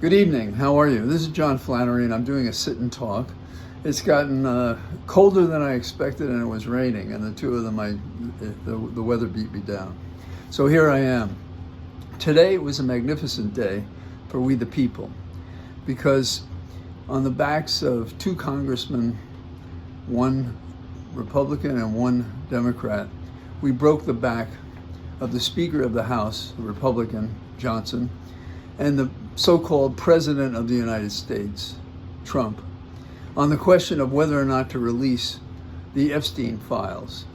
Good evening. How are you? This is John Flannery, and I'm doing a sit and talk. It's gotten colder than I expected, and it was raining, and the two of them, the weather beat me down. So here I am. Today was a magnificent day for we the people, because on the backs of two congressmen, one Republican and one Democrat, we broke the back of the Speaker of the House, the Republican, Johnson, and the so-called President of the United States, Trump, on the question of whether or not to release the Epstein files,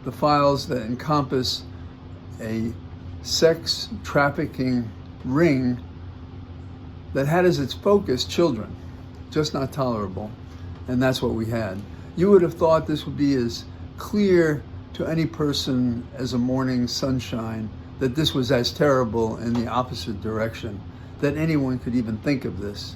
the files that encompass a sex trafficking ring that had as its focus children, just not tolerable, and that's what we had. You would have thought this would be as clear to any person as a morning sunshine that this was as terrible in the opposite direction, that anyone could even think of this.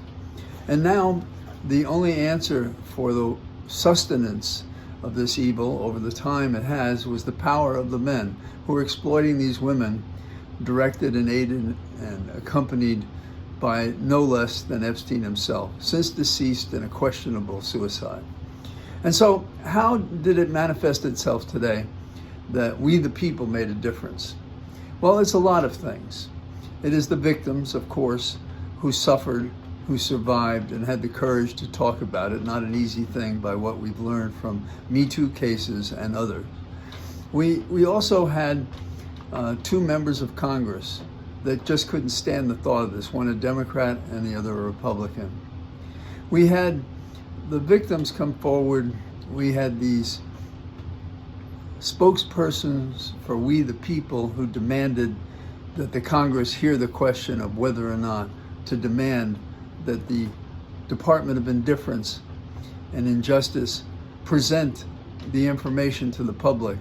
And now the only answer for the sustenance of this evil over the time it has was the power of the men who are exploiting these women, directed and aided and accompanied by no less than Epstein himself, since deceased in a questionable suicide. And so how did it manifest itself today that we the people made a difference? Well, it's a lot of things. It is the victims, of course, who suffered, who survived, and had the courage to talk about it. Not an easy thing by what we've learned from Me Too cases and others. We also had two members of Congress that just couldn't stand the thought of this, one a Democrat and the other a Republican. We had the victims come forward. We had these spokespersons for we the people who demanded that the Congress hear the question of whether or not to demand that the Department of Indifference and Injustice present the information to the public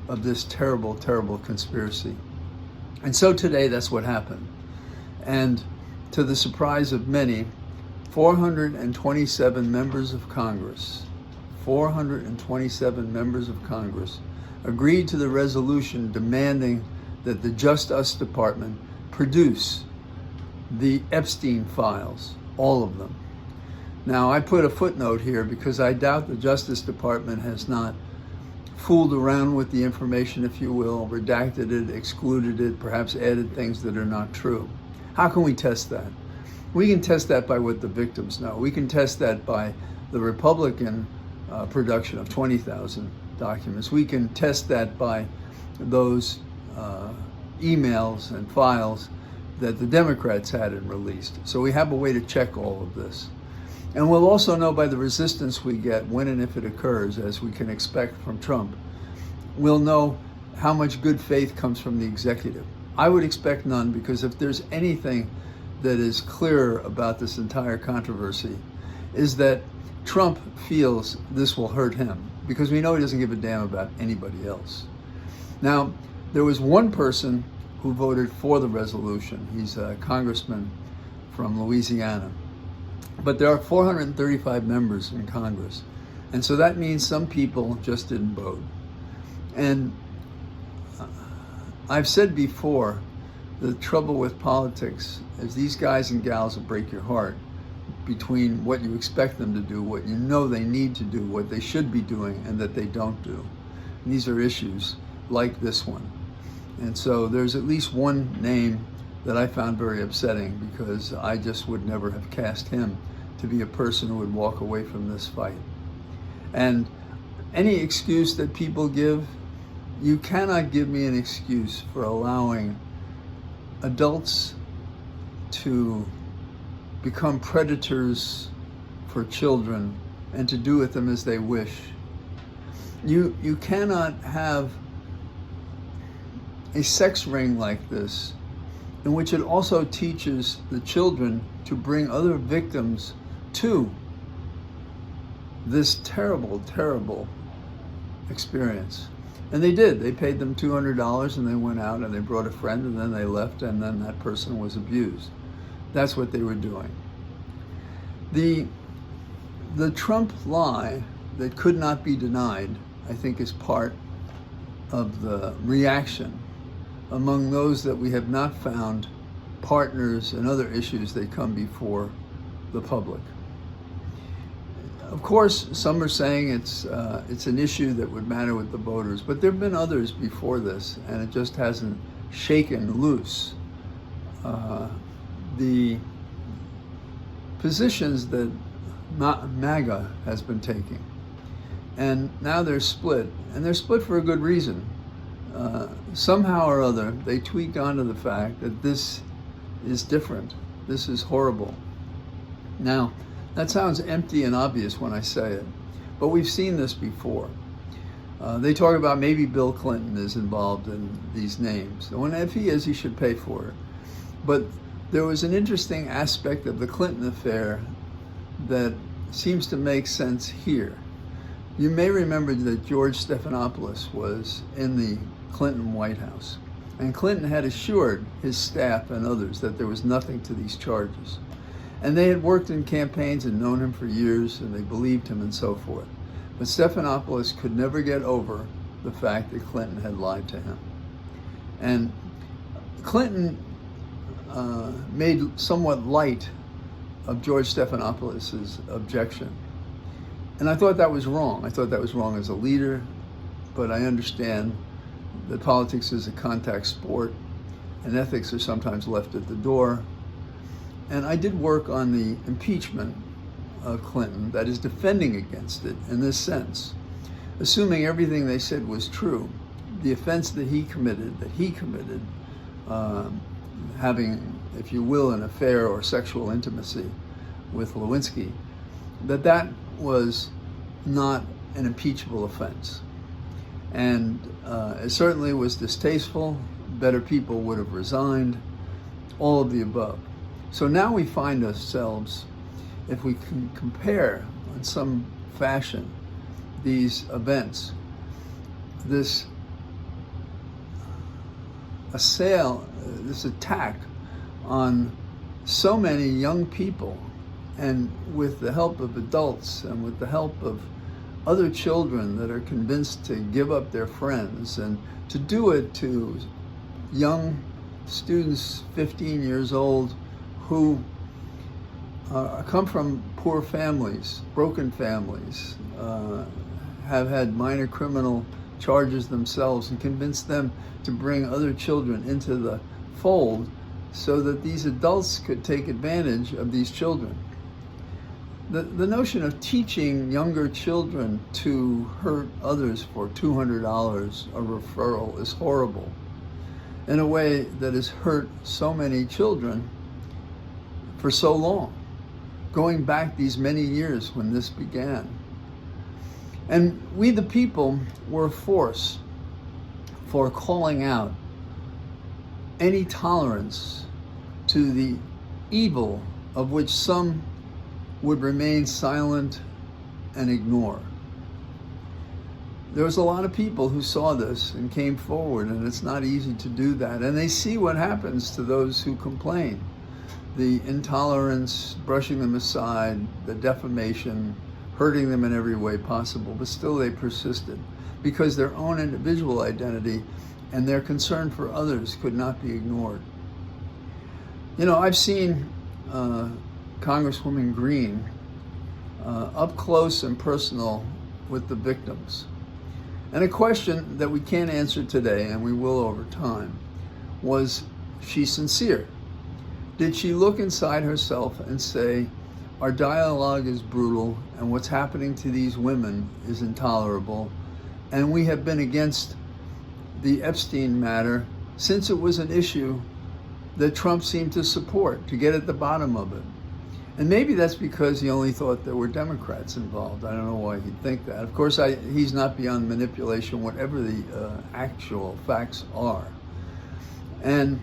of this terrible, terrible conspiracy. And so today that's what happened. And to the surprise of many, 427 members of Congress, 427 members of Congress agreed to the resolution demanding that the Justice Department produce the Epstein files, all of them. Now, I put a footnote here because I doubt the Justice Department has not fooled around with the information, if you will, redacted it, excluded it, perhaps added things that are not true. How can we test that? We can test that by what the victims know. We can test that by the Republican production of 20,000 documents. We can test that by those emails and files that the Democrats had and released. So we have a way to check all of this. And we'll also know by the resistance we get when and if it occurs, as we can expect from Trump. We'll know how much good faith comes from the executive. I would expect none, because if there's anything that is clear about this entire controversy, is that Trump feels this will hurt him, because we know he doesn't give a damn about anybody else. Now, there was one person who voted for the resolution. He's a congressman from Louisiana. But there are 435 members in Congress. And so that means some people just didn't vote. And I've said before, the trouble with politics is these guys and gals will break your heart between what you expect them to do, what you know they need to do, what they should be doing, and that they don't do. And these are issues like this one. And so there's at least one name that I found very upsetting, because I just would never have cast him to be a person who would walk away from this fight. And any excuse that people give, you cannot give me an excuse for allowing adults to become predators for children and to do with them as they wish. You cannot have a sex ring like this, in which it also teaches the children to bring other victims to this terrible, terrible experience. And they did. They paid them $200 and they went out and they brought a friend and then they left, and then that person was abused. That's what they were doing. The Trump lie that could not be denied, I think, is part of the reaction among those that we have not found partners and other issues, they come before the public. Of course, some are saying it's an issue that would matter with the voters, but there have been others before this, and it just hasn't shaken loose the positions that MAGA has been taking. And now they're split, and they're split for a good reason. Somehow or other, they tweaked onto the fact that this is different. This is horrible. Now, that sounds empty and obvious when I say it, but we've seen this before. They talk about maybe Bill Clinton is involved in these names. And if he is, he should pay for it. But there was an interesting aspect of the Clinton affair that seems to make sense here. You may remember that George Stephanopoulos was in the Clinton White House, and Clinton had assured his staff and others that there was nothing to these charges. And they had worked in campaigns and known him for years, and they believed him and so forth. But Stephanopoulos could never get over the fact that Clinton had lied to him. And Clinton made somewhat light of George Stephanopoulos' objection. And I thought that was wrong. I thought that was wrong as a leader, but I understand that politics is a contact sport, and ethics are sometimes left at the door. And I did work on the impeachment of Clinton, that is defending against it in this sense. Assuming everything they said was true, the offense that he committed, having, if you will, an affair or sexual intimacy with Lewinsky, that was not an impeachable offense. And it certainly was distasteful. Better people would have resigned, all of the above. So now we find ourselves, if we can compare in some fashion these events, this attack on so many young people, and with the help of adults and with the help of other children that are convinced to give up their friends, and to do it to young students, 15 years old, who come from poor families, broken families, have had minor criminal charges themselves, and convince them to bring other children into the fold so that these adults could take advantage of these children. The notion of teaching younger children to hurt others for $200 a referral is horrible, in a way that has hurt so many children for so long, going back these many years when this began. And we the people were a force for calling out any tolerance to the evil of which some would remain silent and ignore. There was a lot of people who saw this and came forward, and it's not easy to do that. And they see what happens to those who complain. The intolerance, brushing them aside, the defamation, hurting them in every way possible, but still they persisted because their own individual identity and their concern for others could not be ignored. You know, I've seen Congresswoman Green up close and personal with the victims. And a question that we can't answer today, and we will over time, was she sincere? Did she look inside herself and say, our dialogue is brutal, and what's happening to these women is intolerable, and we have been against the Epstein matter since it was an issue that Trump seemed to support, to get at the bottom of it. And maybe that's because he only thought there were Democrats involved. I don't know why he'd think that. Of course, he's not beyond manipulation, whatever the actual facts are. And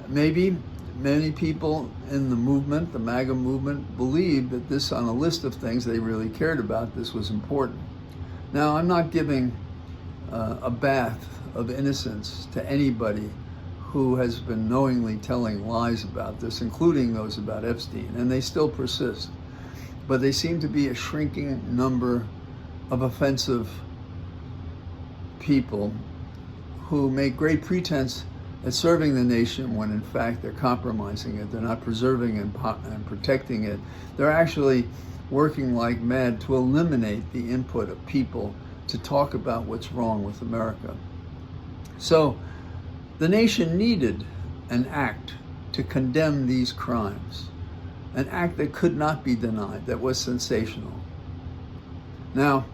maybe many people in the movement, the MAGA movement, believed that this, on a list of things they really cared about, this was important. Now, I'm not giving a bath of innocence to anybody who has been knowingly telling lies about this, including those about Epstein, and they still persist. But they seem to be a shrinking number of offensive people who make great pretense at serving the nation when in fact they're compromising it. They're not preserving and protecting it. They're actually working like mad to eliminate the input of people to talk about what's wrong with America. So the nation needed an act to condemn these crimes, an act that could not be denied, that was sensational. Now,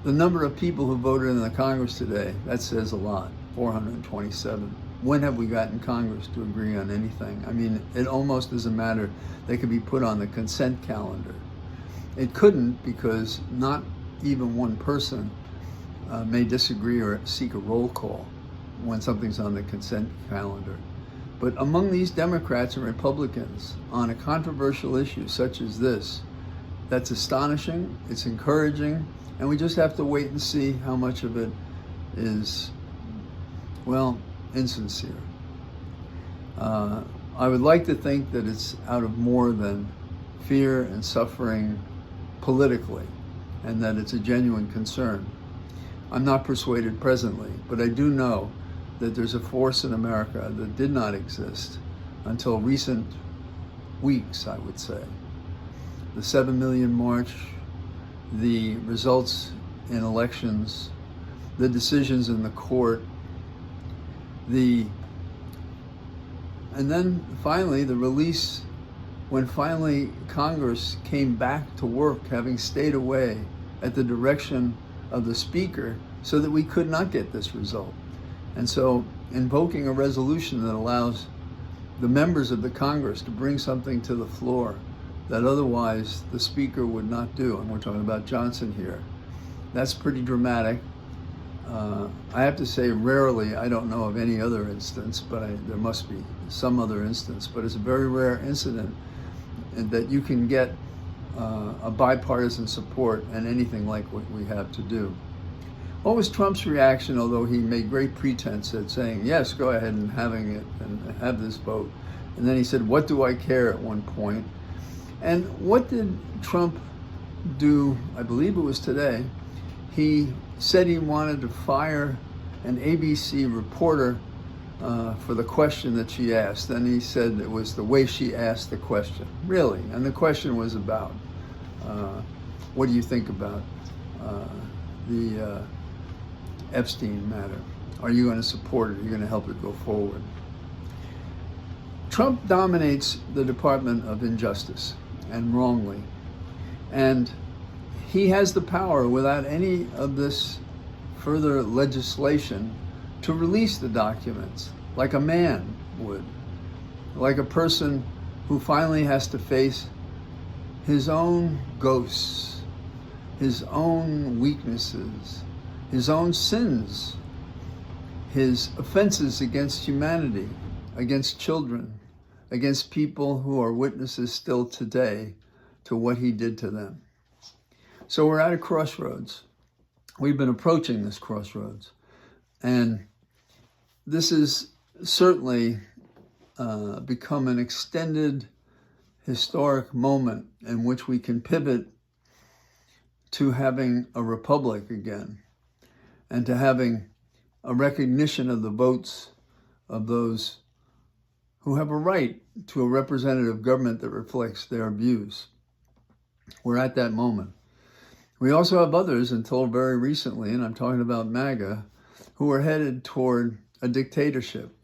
the number of people who voted in the Congress today, that says a lot, 427. When have we gotten Congress to agree on anything? I mean, it almost is a matter that could be put on the consent calendar. It couldn't, because not even one person may disagree or seek a roll call when something's on the consent calendar. But among these Democrats and Republicans on a controversial issue such as this, that's astonishing, it's encouraging, and we just have to wait and see how much of it is, well, insincere. I would like to think that it's out of more than fear and suffering politically, and that it's a genuine concern. I'm not persuaded presently, but I do know that there's a force in America that did not exist until recent weeks, I would say. The 7 million march, the results in elections, the decisions in the court, and then finally the release, when finally Congress came back to work, having stayed away at the direction of the Speaker so that we could not get this result. And so invoking a resolution that allows the members of the Congress to bring something to the floor that otherwise the Speaker would not do, and we're talking about Johnson here, that's pretty dramatic. I have to say, rarely, I don't know of any other instance, but there must be some other instance, but it's a very rare incident that you can get a bipartisan support and anything like what we have to do. What was Trump's reaction, although he made great pretense at saying, yes, go ahead and having it and have this vote? And then he said, what do I care, at one point? And what did Trump do? I believe it was today. He said he wanted to fire an ABC reporter for the question that she asked. And he said it was the way she asked the question. Really? And the question was about, what do you think about the Epstein matter? Are you going to support it? Are you going to help it go forward? Trump dominates the Department of Injustice, and wrongly. And he has the power, without any of this further legislation, to release the documents like a man would, like a person who finally has to face his own ghosts, his own weaknesses, his own sins, his offenses against humanity, against children, against people who are witnesses still today to what he did to them. So we're at a crossroads. We've been approaching this crossroads. And this has certainly become an extended historic moment in which we can pivot to having a republic again, and to having a recognition of the votes of those who have a right to a representative government that reflects their views. We're at that moment. We also have others, until very recently, and I'm talking about MAGA, who are headed toward a dictatorship.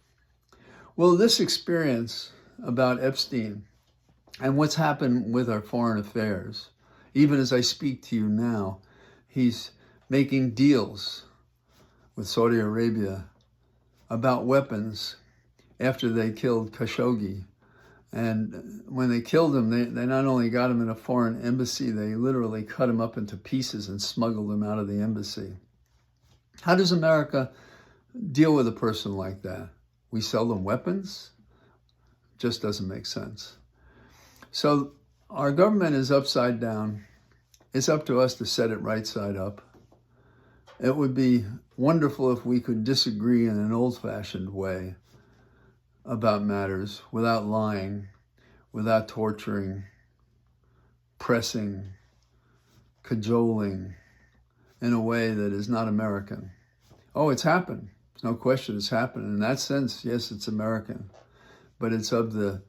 Well, this experience about Epstein and what's happened with our foreign affairs, even as I speak to you now, he's making deals with Saudi Arabia about weapons after they killed Khashoggi. And when they killed him, they not only got him in a foreign embassy, they literally cut him up into pieces and smuggled him out of the embassy. How does America deal with a person like that? We sell them weapons? Just doesn't make sense. So our government is upside down. It's up to us to set it right side up. It would be wonderful if we could disagree in an old-fashioned way about matters without lying, without torturing, pressing, cajoling in a way that is not American. Oh, it's happened. No question it's happened. In that sense, yes, it's American, but it's of the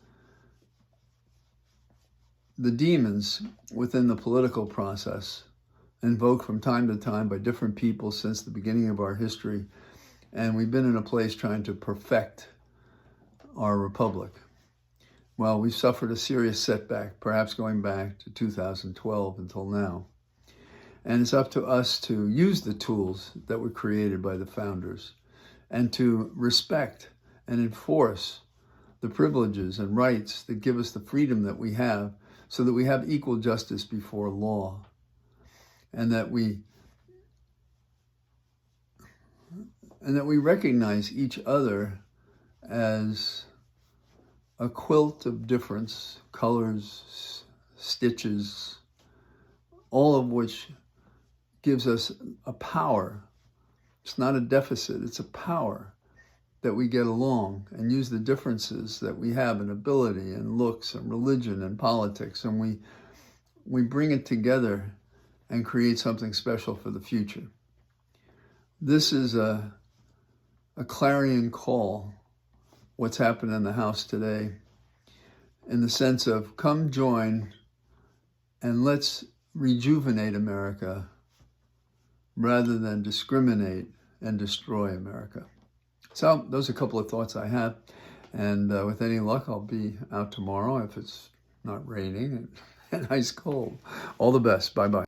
demons within the political process, invoked from time to time by different people since the beginning of our history. And we've been in a place trying to perfect our republic. Well, we've suffered a serious setback, perhaps going back to 2012 until now. And it's up to us to use the tools that were created by the founders and to respect and enforce the privileges and rights that give us the freedom that we have, so that we have equal justice before law, and that we recognize each other as a quilt of difference, colors, stitches, all of which gives us a power. It's not a deficit, it's a power that we get along and use the differences that we have in ability and looks and religion and politics, and we bring it together and create something special for the future. This is a clarion call, what's happened in the House today, in the sense of come join and let's rejuvenate America rather than discriminate and destroy America. So those are a couple of thoughts I have, and with any luck, I'll be out tomorrow if it's not raining and ice cold. All the best. Bye-bye.